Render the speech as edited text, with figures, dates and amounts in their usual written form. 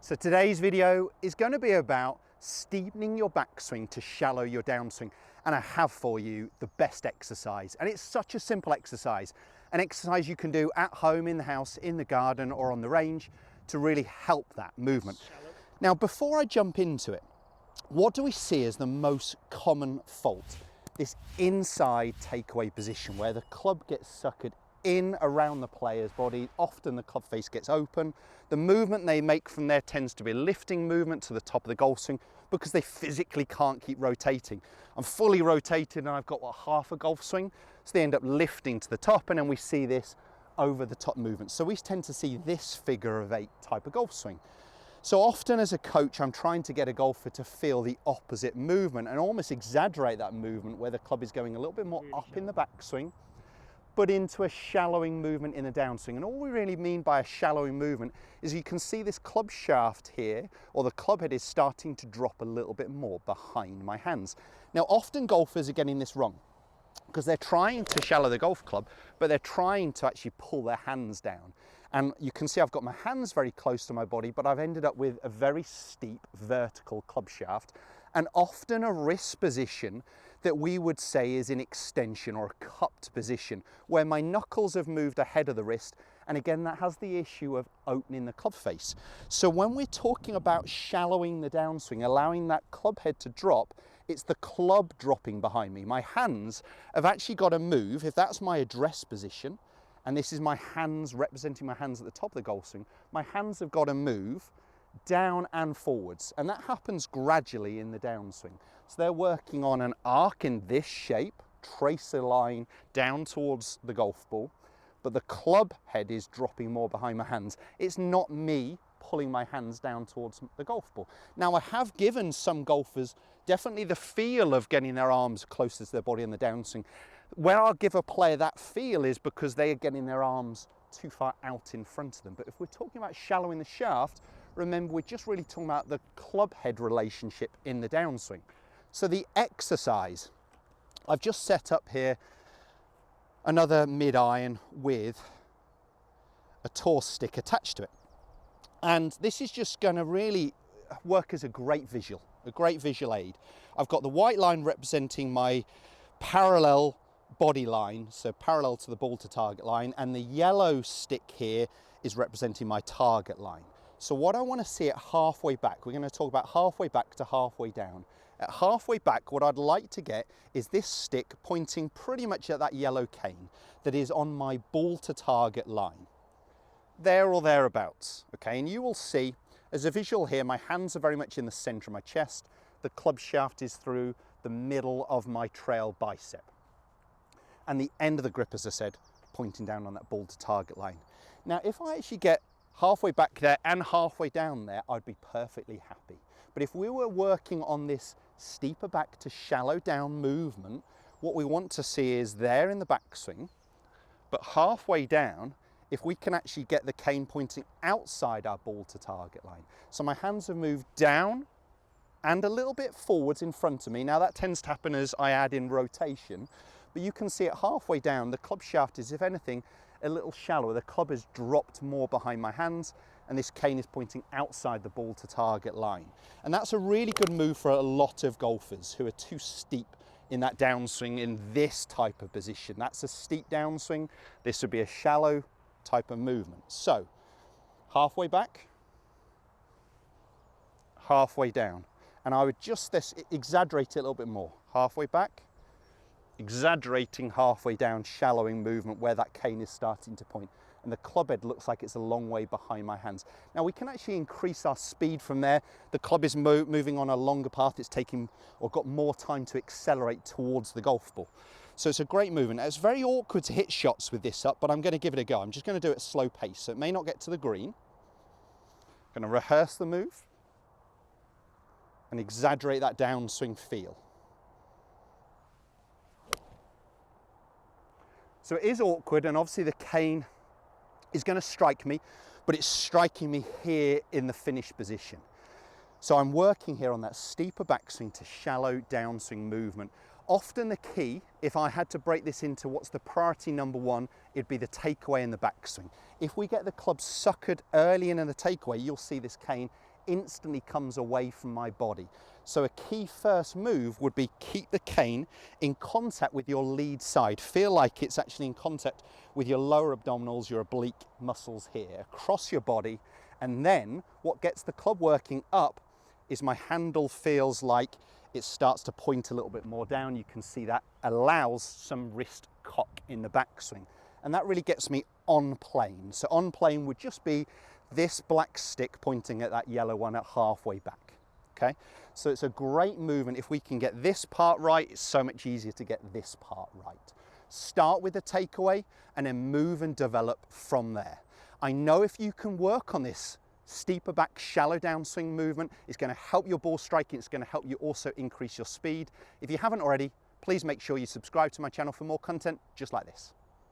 So today's video is going to be about steepening your backswing to shallow your downswing, and I have for you the best exercise, and it's such a simple exercise, an exercise you can do at home, in the house, in the garden or on the range to really help that movement. Now before I jump into it, what do we see as the most common fault? This inside takeaway position where the club gets suckered in around the player's body. Often the club face gets open. The movement they make from there tends to be a lifting movement to the top of the golf swing because they physically can't keep rotating. I'm fully rotated and I've got half a golf swing, so they end up lifting to the top, and then we see this over the top movement. So we tend to see this figure of 8 type of golf swing. So often as a coach, I'm trying to get a golfer to feel the opposite movement and almost exaggerate that movement where the club is going a little bit more up in the backswing, but into a shallowing movement in the downswing. And all we really mean by a shallowing movement is you can see this club shaft here, or the club head is starting to drop a little bit more behind my hands. Now, often golfers are getting this wrong because they're trying to shallow the golf club, but they're trying to actually pull their hands down. And you can see I've got my hands very close to my body, but I've ended up with a very steep vertical club shaft, and often a wrist position that we would say is in extension or a cupped position, where my knuckles have moved ahead of the wrist. And again, that has the issue of opening the club face. So when we're talking about shallowing the downswing, allowing that club head to drop, it's the club dropping behind me. My hands have actually got to move. If that's my address position, and this is my hands representing my hands at the top of the golf swing, my hands have got to move down and forwards, and that happens gradually in the downswing. So they're working on an arc in this shape, trace a line down towards the golf ball, but the club head is dropping more behind my hands. It's not me pulling my hands down towards the golf ball. Now, I have given some golfers definitely the feel of getting their arms closer to their body in the downswing. Where I'll give a player that feel is because they are getting their arms too far out in front of them. But if we're talking about shallowing the shaft, remember, we're just really talking about the club head relationship in the downswing. So the exercise, I've just set up here another mid-iron with a tour stick attached to it. And this is just going to really work as a great visual aid. I've got the white line representing my parallel body line, so parallel to the ball to target line, and the yellow stick here is representing my target line. So what I want to see at halfway back, we're going to talk about halfway back to halfway down. At halfway back, what I'd like to get is this stick pointing pretty much at that yellow cane that is on my ball to target line. There or thereabouts, okay? And you will see, as a visual here, my hands are very much in the center of my chest. The club shaft is through the middle of my trail bicep. And the end of the grip, as I said, pointing down on that ball to target line. Now, if I actually get halfway back there and halfway down there, I'd be perfectly happy. But if we were working on this steeper back to shallow down movement, what we want to see is there in the backswing, but halfway down, if we can actually get the cane pointing outside our ball to target line. So my hands have moved down and a little bit forwards in front of me. Now that tends to happen as I add in rotation, but you can see it halfway down, the club shaft is, if anything, a little shallower. The club has dropped more behind my hands, and this cane is pointing outside the ball to target line. And that's a really good move for a lot of golfers who are too steep in that downswing in this type of position. That's a steep downswing. This would be a shallow type of movement. So halfway back, halfway down. And I would just exaggerate it a little bit more. Halfway back, exaggerating halfway down, shallowing movement where that cane is starting to point, and the club head looks like it's a long way behind my hands. Now we can actually increase our speed from there. The club is moving on a longer path. It's taking or got more time to accelerate towards the golf ball. So it's a great movement. It's very awkward to hit shots with this up, but I'm going to give it a go. I'm just going to do it at slow pace, so it may not get to the green. I'm going to rehearse the move and exaggerate that downswing feel. So it is awkward, and obviously the cane is going to strike me, but it's striking me here in the finish position. So I'm working here on that steeper backswing to shallow downswing movement. Often the key, if I had to break this into what's the priority number one, it'd be the takeaway and the backswing. If we get the club suckered early in the takeaway, you'll see this cane instantly comes away from my body. So a key first move would be keep the cane in contact with your lead side. Feel like it's actually in contact with your lower abdominals, your oblique muscles here, across your body. And then what gets the club working up is my handle feels like it starts to point a little bit more down. You can see that allows some wrist cock in the backswing. And that really gets me on plane. So on plane would just be this black stick pointing at that yellow one at halfway back. Okay, so it's a great movement. If we can get this part right, it's so much easier to get this part right. Start with a takeaway and then move and develop from there. I know if you can work on this steeper back, shallow downswing movement, it's going to help your ball striking. It's going to help you also increase your speed. If you haven't already, please make sure you subscribe to my channel for more content just like this.